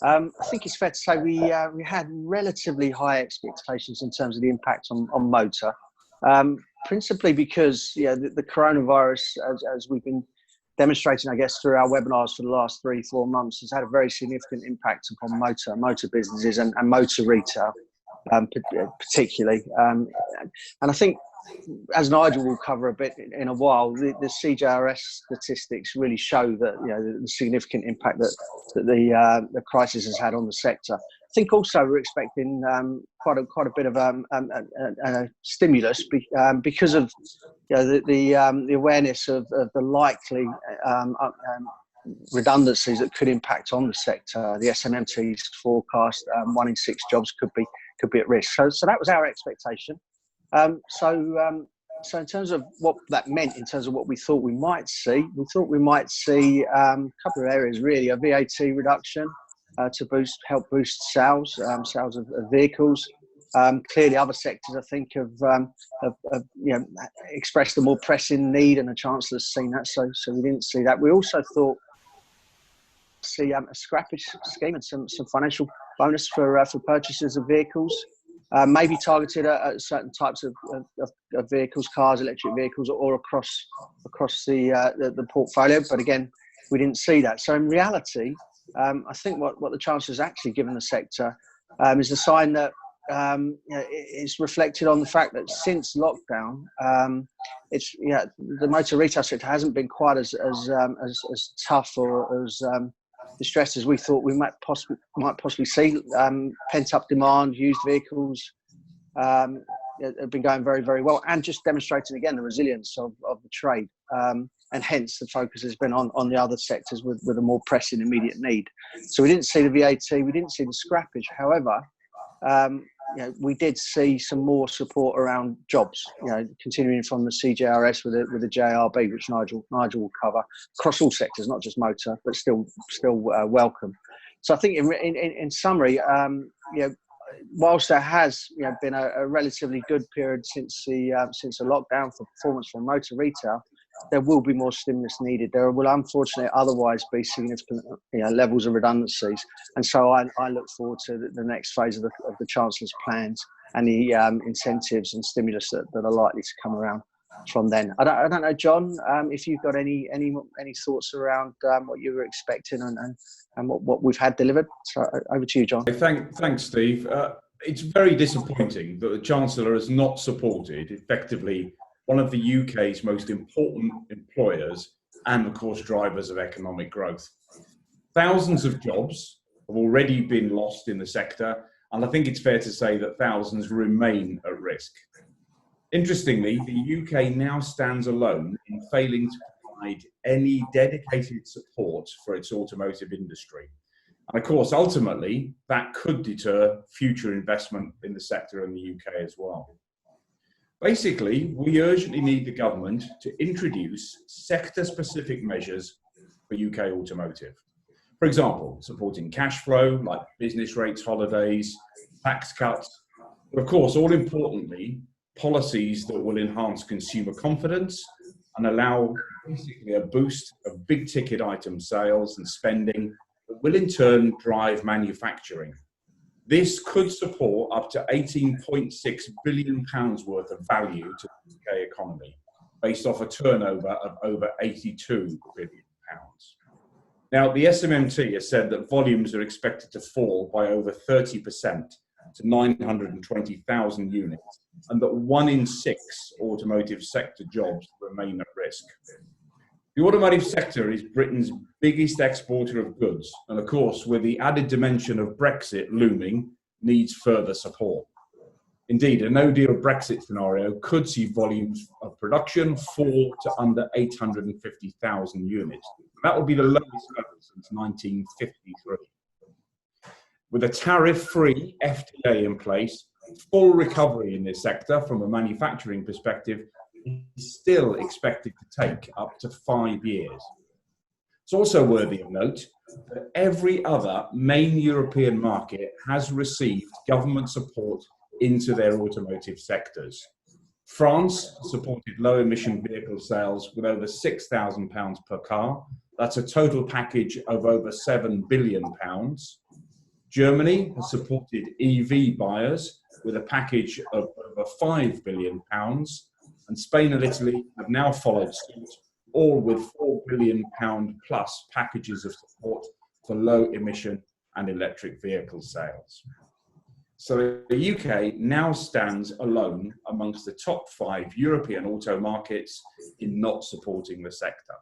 I think it's fair to say we had relatively high expectations in terms of the impact on motor, principally because the coronavirus, as we've been demonstrating, I guess, through our webinars for the last 3-4 months, has had a very significant impact upon motor businesses and motor retail, particularly. And I think, as Nigel will cover a bit in a while, the CJRS statistics really show that the significant impact that the crisis has had on the sector. I think also we're expecting quite a bit of a stimulus because of the awareness of the likely redundancies that could impact on the sector. The SMMT's forecast 1 in 6 jobs could be at risk. So that was our expectation. So in terms of what that meant, in terms of what we thought we might see, a couple of areas really: a VAT reduction to help boost sales of vehicles. Clearly, other sectors I think have expressed a more pressing need, and the Chancellor's seen that. So we didn't see that. We also thought see a scrappage scheme and some financial bonus for purchasers of vehicles. Maybe targeted at certain types of vehicles, cars, electric vehicles, or across the portfolio. But again, we didn't see that. So in reality, I think what the Chancellor's actually given the sector is a sign that it's reflected on the fact that since lockdown, the motor retail sector hasn't been quite as tough or as distressed as we thought we might possibly see. Pent-up demand, used vehicles have been going very, very well, and just demonstrating again the resilience of the trade. And hence the focus has been on the other sectors with a more pressing immediate need. So we didn't see the VAT, we didn't see the scrappage. However, we did see some more support around jobs, continuing from the CJRS with the JRB, which Nigel will cover, across all sectors, not just motor, but still welcome. So I think in summary, whilst there has been a relatively good period since the lockdown for performance from motor retail, there will be more stimulus needed. There will unfortunately otherwise be significant levels of redundancies, and so I look forward to the next phase of the Chancellor's plans and the incentives and stimulus that are likely to come around from then. I don't know, John, if you've got any thoughts around what you were expecting and what we've had delivered. So over to you, John. Thanks, Steve. It's very disappointing that the Chancellor has not supported effectively one of the UK's most important employers and, of course, drivers of economic growth. Thousands of jobs have already been lost in the sector, and I think it's fair to say that thousands remain at risk. Interestingly, the UK now stands alone in failing to provide any dedicated support for its automotive industry. And of course, ultimately, that could deter future investment in the sector in the UK as well. Basically, we urgently need the government to introduce sector-specific measures for UK automotive. For example, supporting cash flow, like business rates, holidays, tax cuts, but of course, all importantly, policies that will enhance consumer confidence and allow basically a boost of big-ticket item sales and spending that will in turn drive manufacturing. This could support up to £18.6 billion worth of value to the UK economy, based off a turnover of over £82 billion. Now, the SMMT has said that volumes are expected to fall by over 30% to 920,000 units, and that 1 in 6 automotive sector jobs remain at risk. The automotive sector is Britain's biggest exporter of goods, and of course, with the added dimension of Brexit looming, needs further support. Indeed, a no-deal Brexit scenario could see volumes of production fall to under 850,000 units. That would be the lowest level since 1953. With a tariff-free FTA in place, full recovery in this sector from a manufacturing perspective is still expected to take up to 5 years. It's also worthy of note that every other main European market has received government support into their automotive sectors. France supported low-emission vehicle sales with over £6,000 per car. That's a total package of over £7 billion. Germany has supported EV buyers with a package of over £5 billion, and Spain and Italy have now followed suit, all with £4 billion plus packages of support for low emission and electric vehicle sales. So the UK now stands alone amongst the top 5 European auto markets in not supporting the sector.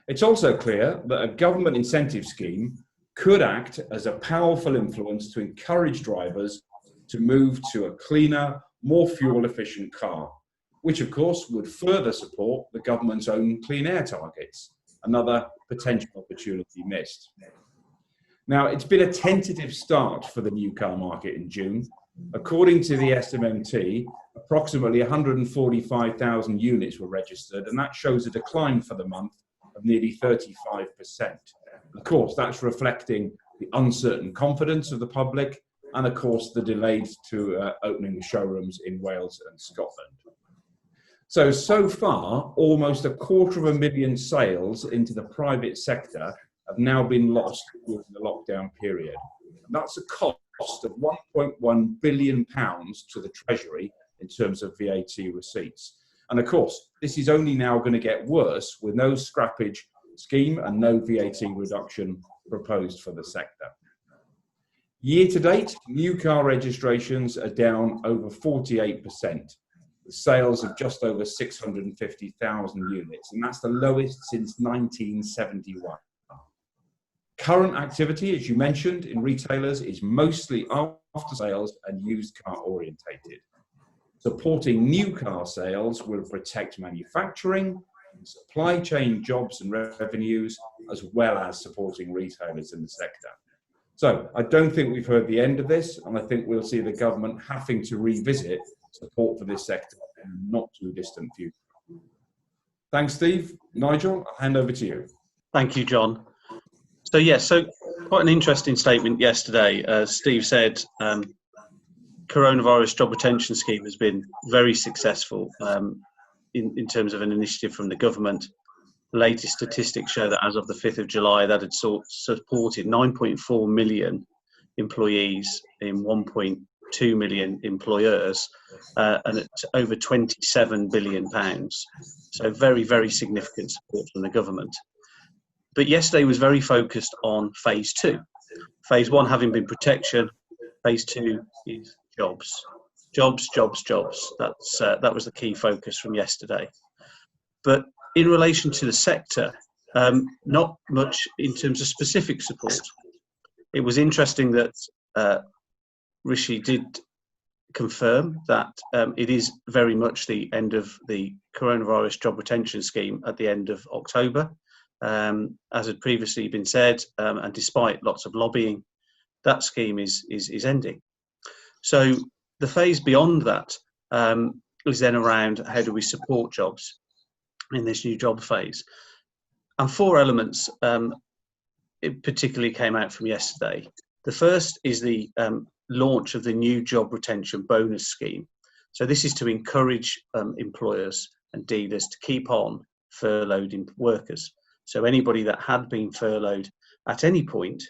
It's also clear that a government incentive scheme could act as a powerful influence to encourage drivers to move to a cleaner, more fuel-efficient car, which of course would further support the government's own clean air targets, another potential opportunity missed. Now, it's been a tentative start for the new car market in June. According to the SMMT, approximately 145,000 units were registered, and that shows a decline for the month of nearly 35%. Of course, that's reflecting the uncertain confidence of the public and, of course, the delays to opening showrooms in Wales and Scotland. So far, almost 250,000 sales into the private sector have now been lost during the lockdown period. And that's a cost of £1.1 billion to the Treasury in terms of VAT receipts. And of course, this is only now going to get worse with no scrappage scheme and no VAT reduction proposed for the sector. Year to date, new car registrations are down over 48%, with sales of just over 650,000 units, and that's the lowest since 1971. Current activity, as you mentioned, in retailers is mostly after sales and used car orientated. Supporting new car sales will protect manufacturing, supply chain jobs and revenues, as well as supporting retailers in the sector. So I don't think we've heard the end of this, and I think we'll see the government having to revisit support for this sector in a not too distant future. Thanks, Steve. Nigel, I'll hand over to you. Thank you, John. So yes, so quite an interesting statement yesterday. As Steve said, coronavirus job retention scheme has been very successful in terms of an initiative from the government. The latest statistics show that as of the 5th of July, that had supported 9.4 million employees in 1.2 million employers, and at over £27 billion. So very, very significant support from the government. But yesterday was very focused on phase 2. Phase 1 having been protection, phase 2 is jobs. Jobs, jobs, jobs. That was the key focus from yesterday. But in relation to the sector, not much in terms of specific support. It was interesting that Rishi did confirm that it is very much the end of the coronavirus job retention scheme at the end of October. As had previously been said, and despite lots of lobbying, that scheme is ending. So the phase beyond that is then around how do we support jobs in this new job phase. And 4 elements it particularly came out from yesterday. The first is the launch of the new job retention bonus scheme. So this is to encourage employers and dealers to keep on furloughed workers. So anybody that had been furloughed at any point,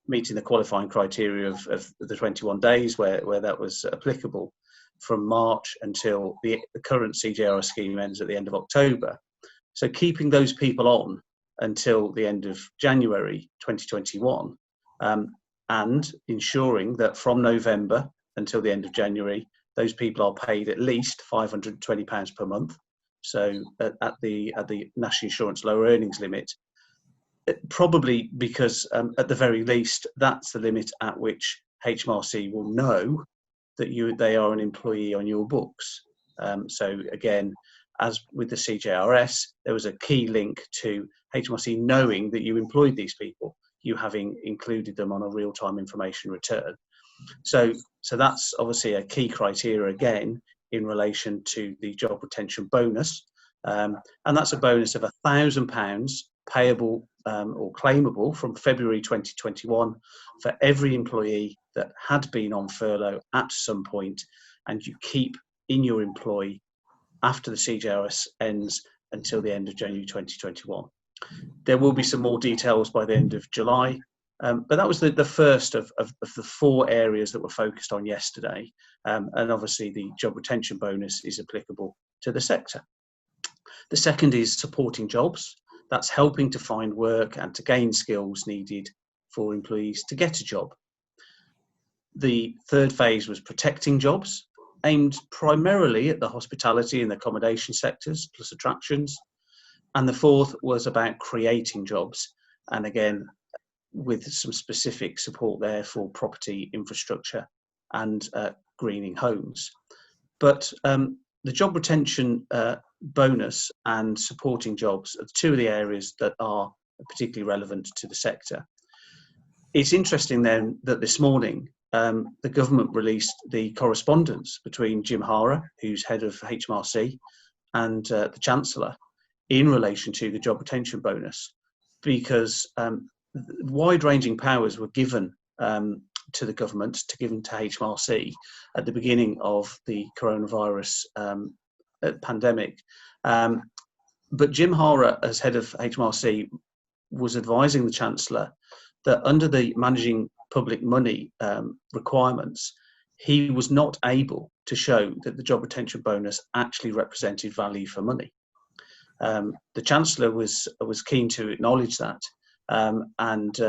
meeting the qualifying criteria of the 21 days where that was applicable, from March until the current CJRS scheme ends at the end of October. So keeping those people on until the end of January 2021, and ensuring that from November until the end of January, those people are paid at least £520 per month. So at the National Insurance lower earnings limit, probably because at the very least, that's the limit at which HMRC will know that they are an employee on your books. So again, as with the CJRS, there was a key link to HMRC knowing that you employed these people, you having included them on a real-time information return. So that's obviously a key criteria again in relation to the job retention bonus. And that's a bonus of £1,000 payable or claimable from February 2021 for every employee that had been on furlough at some point, and you keep in your employ after the CJRS ends until the end of January 2021. There will be some more details by the end of July, But that was the first of the 4 areas that were focused on yesterday. And obviously the job retention bonus is applicable to the sector. The second is supporting jobs. That's helping to find work and to gain skills needed for employees to get a job. The third phase was protecting jobs, aimed primarily at the hospitality and accommodation sectors, plus attractions. And the fourth was about creating jobs. And again, with some specific support there for property infrastructure and greening homes. But the job retention bonus and supporting jobs are 2 of the areas that are particularly relevant to the sector. It's interesting then that this morning the government released the correspondence between Jim Hara, who's head of HMRC, and the Chancellor in relation to the job retention bonus, because wide-ranging powers were given to the government, given to HMRC at the beginning of the coronavirus pandemic. But Jim Hara, as head of HMRC, was advising the Chancellor that under the managing public money requirements, he was not able to show that the job retention bonus actually represented value for money. The Chancellor was keen to acknowledge that and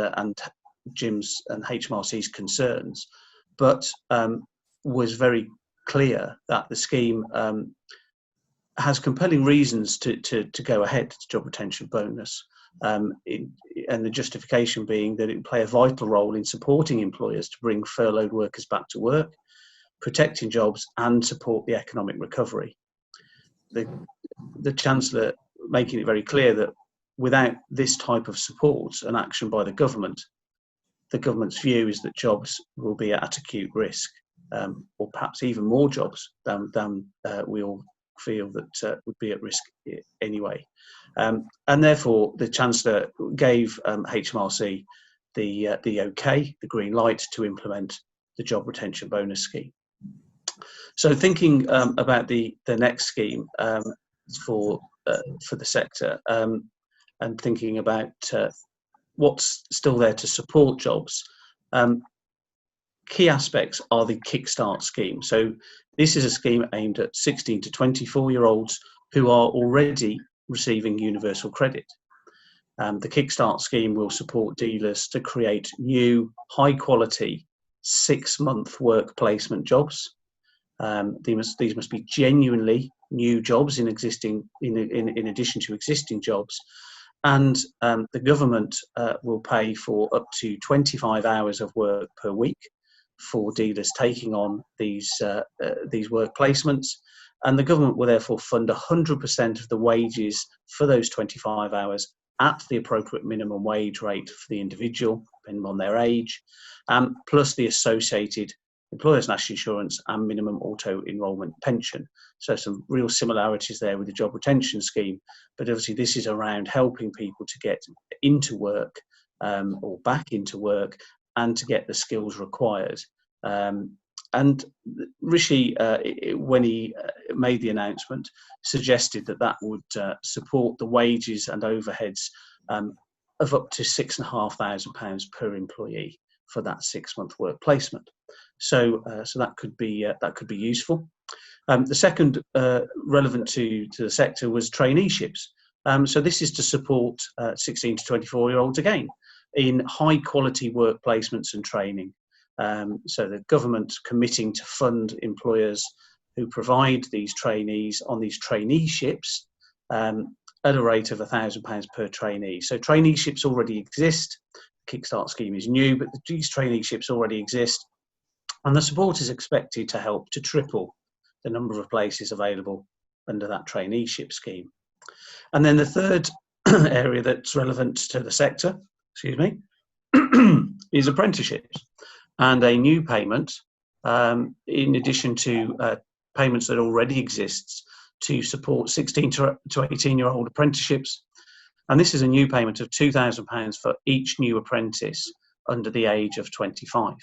Jim's and HMRC's concerns, but was very clear that the scheme has compelling reasons to go ahead to job retention bonus, and the justification being that it will play a vital role in supporting employers to bring furloughed workers back to work, protecting jobs and support the economic recovery. The Chancellor making it very clear that without this type of support and action by the government's view is that jobs will be at acute risk, or perhaps even more jobs than we all feel that would be at risk anyway. And therefore, the Chancellor gave HMRC the OK, the green light to implement the job retention bonus scheme. So thinking about the next scheme for the sector, and thinking about what's still there to support jobs, key aspects are the Kickstart scheme. So this is a scheme aimed at 16 to 24-year-olds who are already receiving universal credit. The Kickstart scheme will support dealers to create new, high-quality, 6-month work placement jobs. These must be genuinely new jobs in addition to existing jobs. And the government will pay for up to 25 hours of work per week for dealers taking on these work placements. And the government will therefore fund 100% of the wages for those 25 hours at the appropriate minimum wage rate for the individual, depending on their age, plus the associated employer's national insurance and minimum auto-enrolment pension. So some real similarities there with the job retention scheme, but obviously this is around helping people to get into work or back into work and to get the skills required. And Rishi, when he made the announcement, suggested that would support the wages and overheads of up to £6,500 per employee for that 6-month work placement. So that could be useful. The second relevant to the sector was traineeships. So this is to support 16 to 24-year-olds again in high quality work placements and training. So the government committing to fund employers who provide these trainees on these traineeships at a rate of £1,000 per trainee. So traineeships already exist. The Kickstart scheme is new, but these traineeships already exist. And the support is expected to help to triple the number of places available under that traineeship scheme. And then the third area that's relevant to the sector, is apprenticeships, and a new payment in addition to payments that already exists to support 16 to 18-year-old apprenticeships. And this is a new payment of £2,000 for each new apprentice under the age of 25,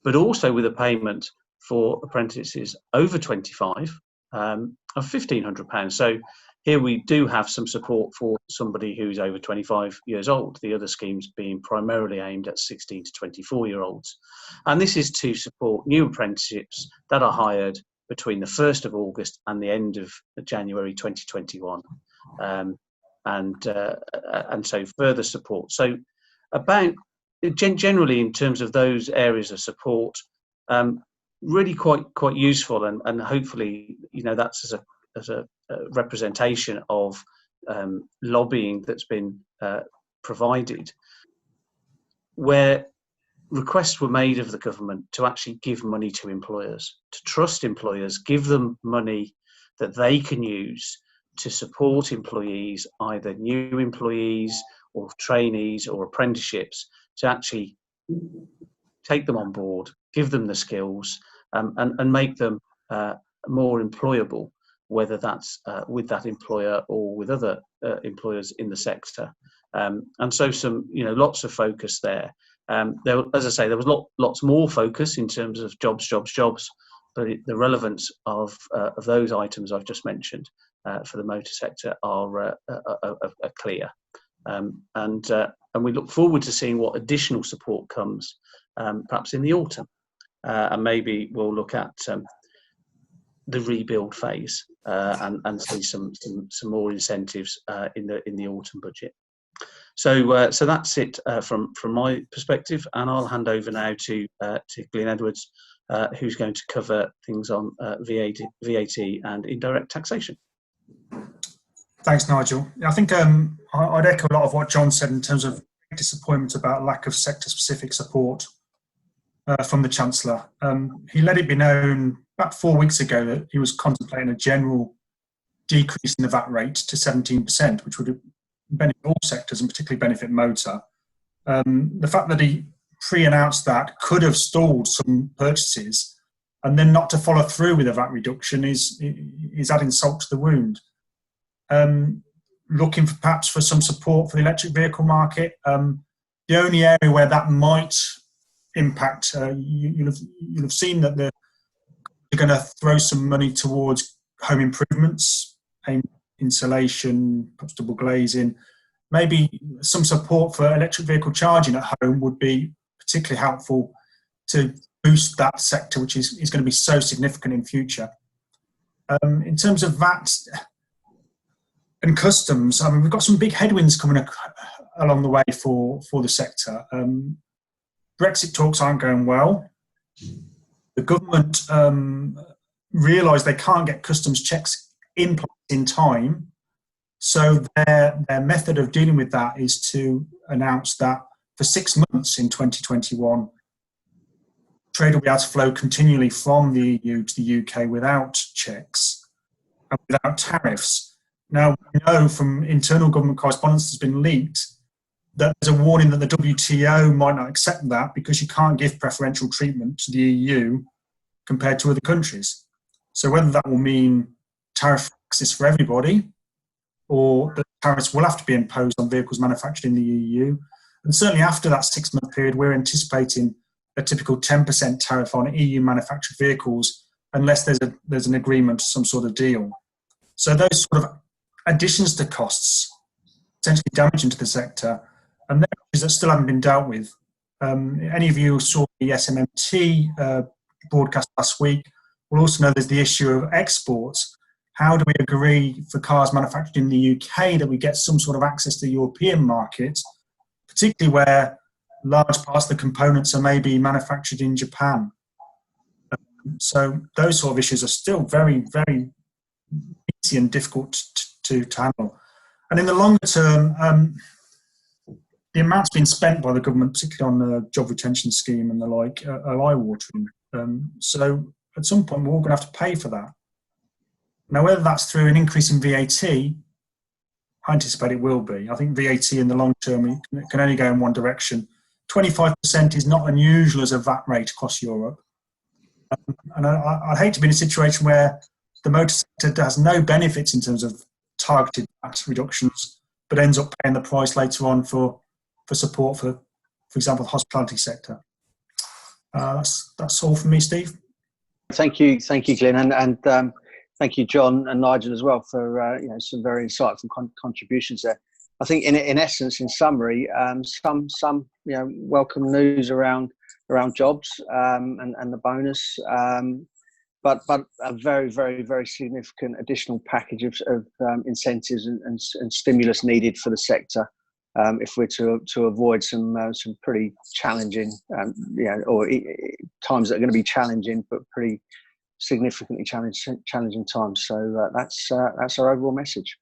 but also with a payment for apprentices over 25 of £1,500. So Here we do have some support for somebody who's over 25 years old, the other schemes being primarily aimed at 16 to 24-year-olds. And this is to support new apprenticeships that are hired between the 1st of August and the end of January 2021. And so further support. So about generally in terms of those areas of support, really quite useful, and hopefully, you know, that's as a representation of lobbying that's been provided, where requests were made of the government to actually give money to employers, to trust employers, give them money that they can use to support employees, either new employees or trainees or apprenticeships, to actually take them on board, give them the skills, and make them more employable, whether that's with that employer or with other employers in the sector. And so lots of focus there. As I say, there was lots more focus in terms of jobs, but the relevance of those items I've just mentioned for the motor sector are clear. And we look forward to seeing what additional support comes, perhaps in the autumn. And maybe we'll look at the rebuild phase and see some more incentives in the autumn budget. So that's it from my perspective, and I'll hand over now to Glyn Edwards, who's going to cover things on VAT and indirect taxation. Thanks, Nigel. I think I'd echo a lot of what John said in terms of disappointment about lack of sector-specific support from the Chancellor. He let it be known about 4 weeks ago that he was contemplating a general decrease in the VAT rate to 17%, which would benefit all sectors and particularly benefit motor. The fact that he pre-announced that could have stalled some purchases, and then not to follow through with a VAT reduction is adding salt to the wound. Looking perhaps for some support for the electric vehicle market. The only area where that might impact, you'll have seen that they're going to throw some money towards home improvements, insulation, perhaps double glazing. Maybe some support for electric vehicle charging at home would be particularly helpful to boost that sector, which is going to be so significant in future. In terms of VAT and customs, I mean, we've got some big headwinds coming along the way for the sector. Brexit talks aren't going well. The government realise they can't get customs checks in place in time, so their method of dealing with that is to announce that for 6 months in 2021, trade will be able to flow continually from the EU to the UK without checks and without tariffs. Now, we know from internal government correspondence that's been leaked that there's a warning that the WTO might not accept that because you can't give preferential treatment to the EU compared to other countries. So whether that will mean tariff access for everybody, or that tariffs will have to be imposed on vehicles manufactured in the EU. And certainly after that 6 month period, we're anticipating a typical 10% tariff on EU manufactured vehicles unless there's an agreement, some sort of deal. So those sort of additions to costs potentially damaging to the sector, and there are issues that still haven't been dealt with. Any of you who saw the SMMT broadcast last week will also know there's the issue of exports. How do we agree for cars manufactured in the UK that we get some sort of access to the European market, particularly where large parts of the components are maybe manufactured in Japan? So those sort of issues are still very, very easy and difficult to handle. And in the longer term, the amounts being spent by the government, particularly on the job retention scheme and the like, are eye-watering. So at some point, we're all going to have to pay for that. Now, whether that's through an increase in VAT, I anticipate it will be. I think VAT in the long term can only go in one direction. 25% is not unusual as a VAT rate across Europe. And I'd hate to be in a situation where the motor sector has no benefits in terms of targeted VAT reductions, but ends up paying the price later on for support for example, the hospitality sector. That's all from me, Steve. Thank you, Glyn. And Thank you, John and Nigel, as well, for some very insightful contributions there. I think, in essence, in summary, some welcome news around jobs and the bonus, but a very, very, very significant additional package of incentives and stimulus needed for the sector if we're to avoid some pretty challenging, or times that are going to be challenging, but pretty significantly challenging times. So that's our overall message.